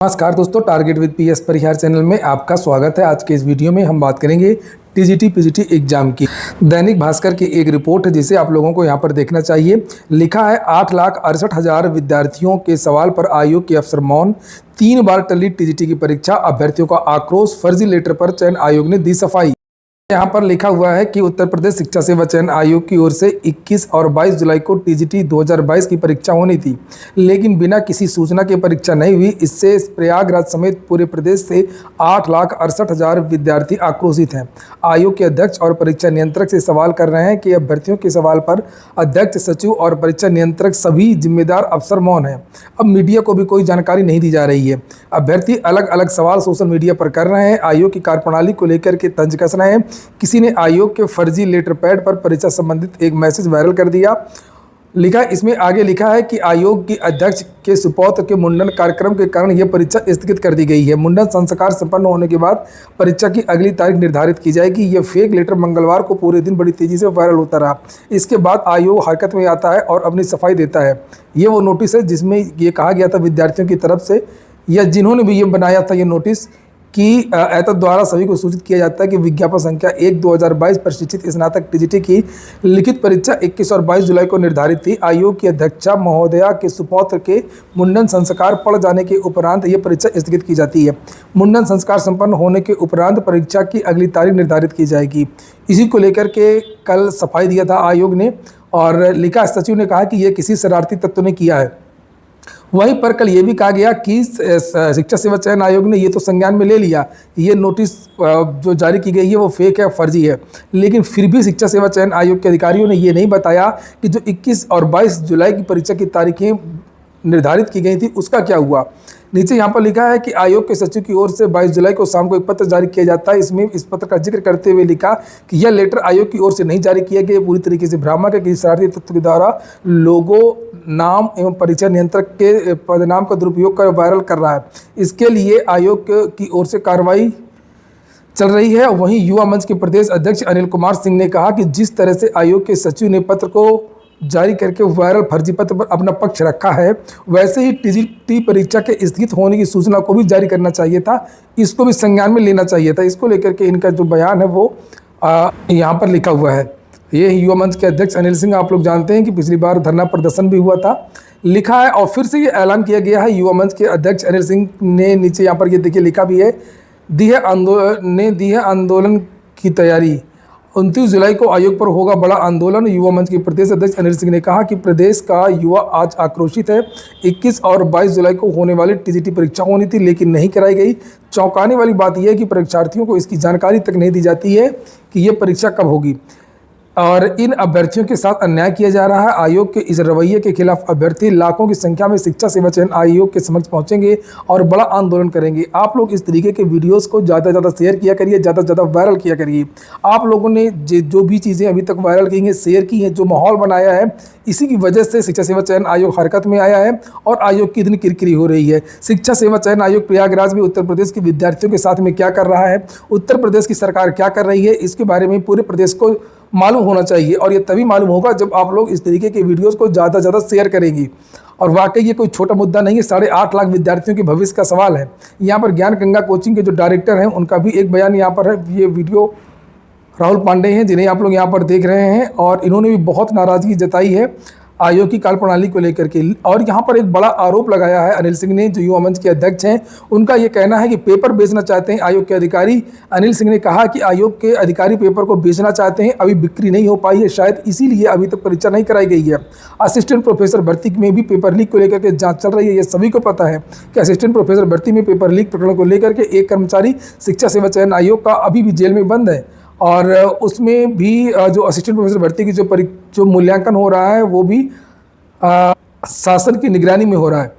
नमस्कार दोस्तों, target with PS Parihar channel में आपका स्वागत है। आज के इस वीडियो में हम बात करेंगे टीजीटी पीजीटी एग्जाम की। दैनिक भास्कर की एक रिपोर्ट है जिसे आप लोगों को यहां पर देखना चाहिए। लिखा है 8,68,000 विद्यार्थियों के सवाल पर आयोग के अफसर मौन। 3 बार टली टीजीटी की परीक्षा, अभ्यर्थियों का आक्रोश, फर्जी लेटर पर चयन आयोग ने दी सफाई। यहाँ पर लिखा हुआ है कि उत्तर प्रदेश शिक्षा सेवा चयन आयोग की ओर से 21 और 22 जुलाई को टीजीटी 2022 की परीक्षा होनी थी, लेकिन बिना किसी सूचना के परीक्षा नहीं हुई। इससे प्रयागराज समेत पूरे प्रदेश से 8,68,000 विद्यार्थी आक्रोशित हैं। आयोग के अध्यक्ष और परीक्षा नियंत्रक से सवाल कर रहे हैं कि अभ्यर्थियों के सवाल पर अध्यक्ष, सचिव और परीक्षा नियंत्रक सभी जिम्मेदार अफसर मौन हैं। अब मीडिया को भी कोई जानकारी नहीं दी जा रही है। अभ्यर्थी अलग अलग सवाल सोशल मीडिया पर कर रहे हैं। आयोग की कार्यप्रणाली को लेकर के तंज कस रहे हैं। किसी ने आयोग के फर्जी लेटर पैड पर परीक्षा संबंधित एक मैसेज वायरल कर दिया। इसमें आगे लिखा है कि आयोग की अध्यक्ष के सुपौत्र के मुंडन कार्यक्रम के कारण यह परीक्षा स्थगित कर दी गई है। मुंडन संस्कार संपन्न होने के बाद परीक्षा की अगली तारीख निर्धारित की जाएगी। यह फेक लेटर मंगलवार को पूरे दिन बड़ी तेजी से वायरल होता रहा। इसके बाद आयोग हरकत में आता है और अपनी सफाई देता है। ये वो नोटिस है जिसमें ये कहा गया था विद्यार्थियों की तरफ से, या जिन्होंने भी ये बनाया था ये नोटिस, कि एतद द्वारा सभी को सूचित किया जाता है कि विज्ञापन संख्या 1/2022 प्रशिक्षित स्नातक टीजीटी की लिखित परीक्षा 21 और 22 जुलाई को निर्धारित थी। आयोग की अध्यक्षा महोदया के सुपौत्र के मुंडन संस्कार पड़ जाने के उपरांत ये परीक्षा स्थगित की जाती है। मुंडन संस्कार संपन्न होने के उपरांत परीक्षा की अगली तारीख निर्धारित की जाएगी। इसी को लेकर के कल सफाई दिया था आयोग ने, और लिखा सचिव ने कहा कि यह किसी शरारती तत्व ने किया है। वहीं पर कल ये भी कहा गया कि शिक्षा सेवा चयन आयोग ने ये तो संज्ञान में ले लिया, ये नोटिस जो जारी की गई है वो फेक है, फर्जी है, लेकिन फिर भी शिक्षा सेवा चयन आयोग के अधिकारियों ने ये नहीं बताया कि जो 21 और 22 जुलाई की परीक्षा की तारीखें निर्धारित की गई थी उसका क्या हुआ। नीचे यहाँ पर लिखा है कि आयोग के सचिव की ओर से 22 जुलाई को शाम को एक पत्र जारी किया जाता है। इसमें इस पत्र का जिक्र करते हुए लिखा कि यह लेटर आयोग की ओर से नहीं जारी किया गया, पूरी तरीके से भ्रामक है। किसी शरारती तत्व के द्वारा लोगों, नाम एवं परीक्षा नियंत्रक के पदनाम का दुरुपयोग कर वायरल कर रहा है। इसके लिए आयोग की ओर से कार्रवाई चल रही है। वहीं युवा मंच के प्रदेश अध्यक्ष अनिल कुमार सिंह ने कहा कि जिस तरह से आयोग के सचिव ने पत्र को जारी करके वायरल फर्जी पत्र पर अपना पक्ष रखा है, वैसे ही टीजीटी परीक्षा के स्थगित होने की सूचना को भी जारी करना चाहिए था। इसको भी संज्ञान में लेना चाहिए था। इसको लेकर के इनका जो बयान है वो यहाँ पर लिखा हुआ है। ये युवा मंच के अध्यक्ष अनिल सिंह, आप लोग जानते हैं कि पिछली बार धरना प्रदर्शन भी हुआ था। लिखा है और फिर से ये ऐलान किया गया है। युवा मंच के अध्यक्ष अनिल सिंह ने नीचे यहाँ पर ये देखिए लिखा भी है, दी है आंदोलन की तैयारी। 29 जुलाई को आयोग पर होगा बड़ा आंदोलन। युवा मंच के प्रदेश अध्यक्ष अनिल सिंह ने कहा कि प्रदेश का युवा आज आक्रोशित है। 21 और 22 जुलाई को होने वाली टीजीटी परीक्षा होनी थी, लेकिन नहीं कराई गई। चौंकाने वाली बात यह है कि परीक्षार्थियों को इसकी जानकारी तक नहीं दी जाती है कि ये परीक्षा कब होगी, और इन अभ्यर्थियों के साथ अन्याय किया जा रहा है। आयोग के इस रवैये के खिलाफ अभ्यर्थी लाखों की संख्या में शिक्षा सेवा चयन आयोग के समक्ष पहुंचेंगे और बड़ा आंदोलन करेंगे। आप लोग इस तरीके के वीडियोस को ज़्यादा से ज़्यादा शेयर किया करिए, ज़्यादा से ज़्यादा वायरल किया करिए। आप लोगों ने जो भी चीज़ें अभी तक वायरल की हैं, शेयर की हैं, जो माहौल बनाया है, इसी की वजह से शिक्षा सेवा चयन आयोग हरकत में आया है और आयोग की इतनी किरकिरी हो रही है। शिक्षा सेवा चयन आयोग प्रयागराज में उत्तर प्रदेश के विद्यार्थियों के साथ में क्या कर रहा है, उत्तर प्रदेश की सरकार क्या कर रही है, इसके बारे में पूरे प्रदेश को मालूम होना चाहिए। और ये तभी मालूम होगा जब आप लोग इस तरीके के वीडियोस को ज़्यादा से ज़्यादा शेयर करेंगी। और वाकई ये कोई छोटा मुद्दा नहीं है, 8.5 लाख विद्यार्थियों के भविष्य का सवाल है। यहाँ पर ज्ञान गंगा कोचिंग के जो डायरेक्टर हैं उनका भी एक बयान यहाँ पर है। ये वीडियो राहुल पांडे हैं जिन्हें आप लोग यहाँ पर देख रहे हैं, और इन्होंने भी बहुत नाराज़गी जताई है आयोग की कार्यप्रणाली को लेकर के। और यहाँ पर एक बड़ा आरोप लगाया है अनिल सिंह ने, जो युवा मंच के अध्यक्ष हैं। उनका ये कहना है कि पेपर बेचना चाहते हैं आयोग के अधिकारी। अनिल सिंह ने कहा कि आयोग के अधिकारी पेपर को बेचना चाहते हैं, अभी बिक्री नहीं हो पाई है, शायद इसीलिए अभी तक परीक्षा नहीं कराई गई है। असिस्टेंट प्रोफेसर भर्ती में भी पेपर लीक को लेकर के जाँच चल रही है। ये सभी को पता है कि असिस्टेंट प्रोफेसर भर्ती में पेपर लीक प्रकरण को लेकर के एक कर्मचारी शिक्षा सेवा चयन आयोग का अभी भी जेल में बंद है, और उसमें भी जो असिस्टेंट प्रोफेसर भर्ती की जो मूल्यांकन हो रहा है वो भी शासन की निगरानी में हो रहा है।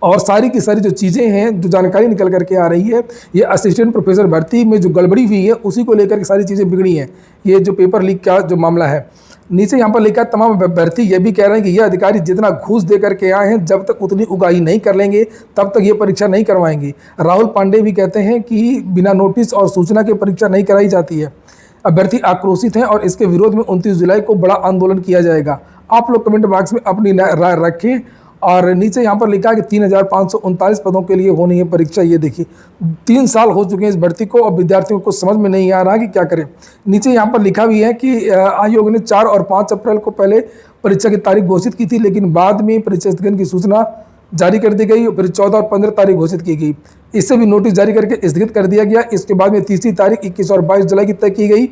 और सारी की सारी जो चीज़ें हैं, जो जानकारी निकल करके आ रही है, ये असिस्टेंट प्रोफेसर भर्ती में जो गड़बड़ी हुई है उसी को लेकर के सारी चीज़ें बिगड़ी हैं। ये जो पेपर लीक का जो मामला है, नीचे यहाँ पर लिखा, तमाम अभ्यर्थी ये भी कह रहे हैं कि ये अधिकारी जितना घूस दे करके आए हैं, जब तक उतनी उगाही नहीं कर लेंगे तब तक ये परीक्षा नहीं करवाएंगे। राहुल पांडे भी कहते हैं कि बिना नोटिस और सूचना के परीक्षा नहीं कराई जाती है। अभ्यर्थी आक्रोशित हैं और इसके विरोध में 29 जुलाई को बड़ा आंदोलन किया जाएगा। आप लोग कमेंट बॉक्स में अपनी राय रखें और नीचे यहाँ पर लिखा है कि 3,539 पदों के लिए होनी है परीक्षा। ये देखिए 3 साल हो चुके हैं इस भर्ती को, अब विद्यार्थियों को समझ में नहीं आ रहा कि क्या करें। नीचे यहाँ पर लिखा भी है कि आयोग ने 4 और 5 अप्रैल को पहले परीक्षा की तारीख घोषित की थी, लेकिन बाद में परीक्षा स्थगन की सूचना जारी कर दी गई और फिर 14 और 15 तारीख घोषित की गई। इससे भी नोटिस जारी करके स्थगित कर दिया गया। इसके बाद में तीसरी तारीख 21 और 22 जुलाई की तय की गई,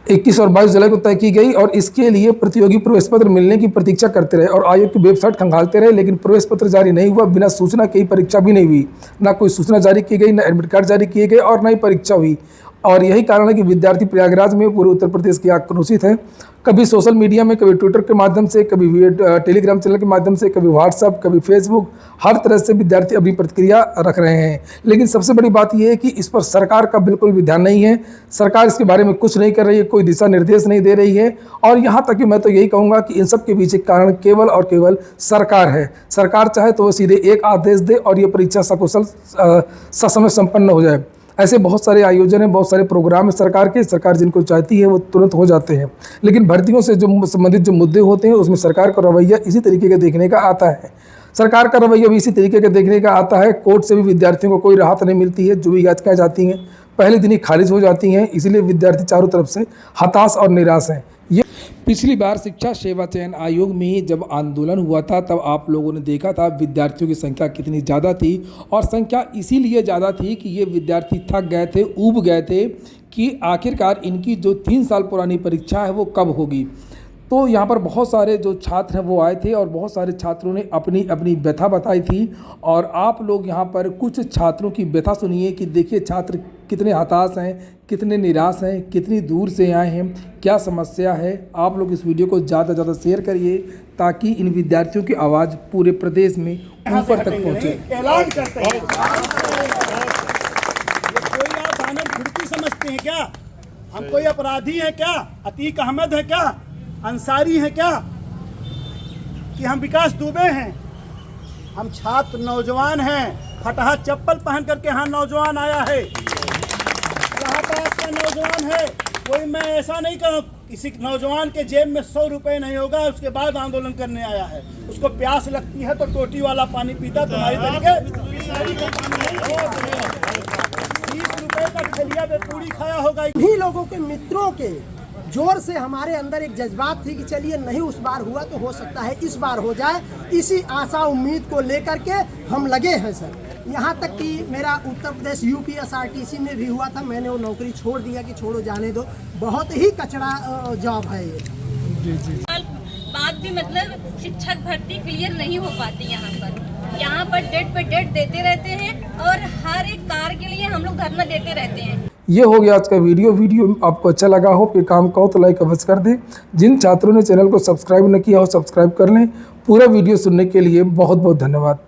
21 और 22 जुलाई को तय की गई और इसके लिए प्रतियोगी प्रवेश पत्र मिलने की प्रतीक्षा करते रहे और आयोग की वेबसाइट खंगालते रहे, लेकिन प्रवेश पत्र जारी नहीं हुआ। बिना सूचना के ही परीक्षा भी नहीं हुई, ना कोई सूचना जारी की गई, ना एडमिट कार्ड जारी किए गए और ना ही परीक्षा हुई। और यही कारण है कि विद्यार्थी प्रयागराज में पूरे उत्तर प्रदेश के आक्रोशित हैं। कभी सोशल मीडिया में, कभी ट्विटर के माध्यम से, कभी टेलीग्राम चैनल के माध्यम से, कभी व्हाट्सएप, कभी फेसबुक, हर तरह से विद्यार्थी अपनी प्रतिक्रिया रख रहे हैं। लेकिन सबसे बड़ी बात यह है कि इस पर सरकार का बिल्कुल भी ध्यान नहीं है। सरकार इसके बारे में कुछ नहीं कर रही है, कोई दिशा निर्देश नहीं दे रही है। और यहाँ तक कि मैं तो यही कहूँगा कि इन सब के पीछे कारण केवल और केवल सरकार है। सरकार चाहे तो वो सीधे एक आदेश दे और ये परीक्षा सकुशल ससमय संपन्न हो जाए। ऐसे बहुत सारे आयोजन हैं, बहुत सारे प्रोग्राम हैं सरकार जिनको चाहती है वो तुरंत हो जाते हैं, लेकिन भर्तियों से जो संबंधित जो मुद्दे होते हैं उसमें सरकार का रवैया इसी तरीके का देखने का आता है। सरकार का रवैया भी इसी तरीके का देखने का आता है। कोर्ट से भी विद्यार्थियों को कोई राहत नहीं मिलती है, जो भी याचिकाएं जाती हैं पहले दिन ही खारिज हो जाती हैं। इसीलिए विद्यार्थी चारों तरफ से हताश और निराश हैं। ये पिछली बार शिक्षा सेवा चयन आयोग में जब आंदोलन हुआ था तब आप लोगों ने देखा था विद्यार्थियों की संख्या कितनी ज़्यादा थी, और संख्या इसीलिए ज़्यादा थी कि ये विद्यार्थी थक गए थे, ऊब गए थे कि आखिरकार इनकी जो 3 साल पुरानी परीक्षा है वो कब होगी। तो यहाँ पर बहुत सारे जो छात्र हैं वो आए थे और बहुत सारे छात्रों ने अपनी अपनी व्यथा बताई थी। और आप लोग यहाँ पर कुछ छात्रों की व्यथा सुनिए कि देखिए छात्र कितने हताश हैं, कितने निराश हैं, कितनी दूर से आए हैं, क्या समस्या है। आप लोग इस वीडियो को ज़्यादा से ज़्यादा शेयर करिए ताकि इन विद्यार्थियों की आवाज़ पूरे प्रदेश में ऊपर तक पहुँचे। ऐलान करते हैं। कोई आप आनंद खिड़की समझते हैं क्या? हम कोई अपराधी हैं क्या? अतीक अहमद है क्या? अंसारी है क्या कि हम विकास दुबे हैं? हम छात्र नौजवान हैं। फटहा चप्पल पहन करके यहाँ नौजवान आया है, इलाहाबाद का नौजवान है। कोई मैं ऐसा नहीं कहूँ किसी नौजवान के जेब में 100 रुपए नहीं होगा उसके बाद आंदोलन करने आया है। उसको प्यास लगती है तो टोटी वाला पानी पीता, तुम्हारी तरीके 20 रुपए का ठेलिया पे पूरी खाया होगा। इन्हीं लोगों के मित्रों के जोर से हमारे अंदर एक जज्बात थी कि चलिए नहीं उस बार हुआ तो हो सकता है इस बार हो जाए। इसी आशा उम्मीद को लेकर के हम लगे हैं सर। यहाँ तक कि मेरा उत्तर प्रदेश UPSRTC में भी हुआ था, मैंने वो नौकरी छोड़ दिया कि छोड़ो जाने दो, बहुत ही कचड़ा जॉब है ये। बाद भी मतलब शिक्षक भर्ती क्लियर नहीं हो पाती यहाँ पर डेट पे डेट देते रहते हैं और हर एक कार के लिए हम लोग धरना देते रहते हैं। ये हो गया आज का वीडियो आपको अच्छा लगा हो, ये काम कहो तो लाइक अवश्य कर दें। जिन छात्रों ने चैनल को सब्सक्राइब न किया हो सब्सक्राइब कर लें। पूरा वीडियो सुनने के लिए बहुत बहुत धन्यवाद।